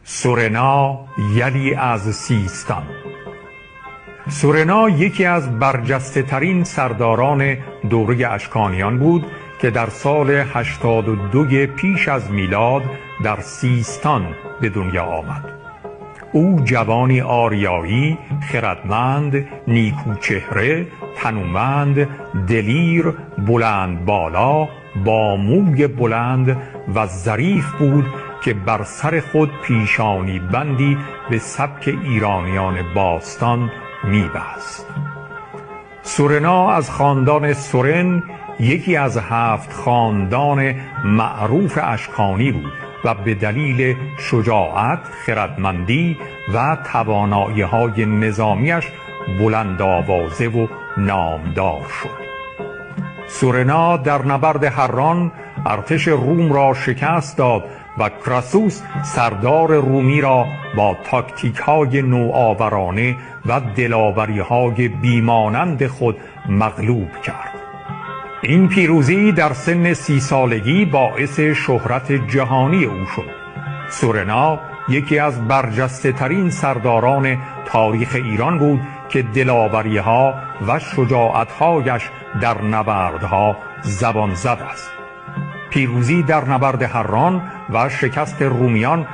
سورنا یلی از سیستان. سورنا یکی از برجسته ترین سرداران دوره اشکانیان بود که در سال 82 پیش از میلاد در سیستان به دنیا آمد. او جوانی آریایی، خردمند، نیکوچهره، تنومند، دلیر، بلند بالا، با موی بلند و ظریف بود که بر سر خود پیشانی بندی به سبک ایرانیان باستان می‌بست. سورنا از خاندان سورن یکی از 7 خاندان معروف اشکانی بود و به دلیل شجاعت، خردمندی و توانایی‌های نظامیش بلند آوازه و نامدار شد. سورنا در نبرد هران ارتش روم را شکست داد و کراسوس سردار رومی را با تاکتیک‌های نوآورانه و دلاوری‌های بیمانند خود مغلوب کرد. این پیروزی در سن 30 سالگی باعث شهرت جهانی او شد. سورنا یکی از برجسته ترین سرداران تاریخ ایران بود که دلاوری‌ها و شجاعت‌هایش در نبردها زبان زد است. پیروزی در نبرد هران و شکست رومیان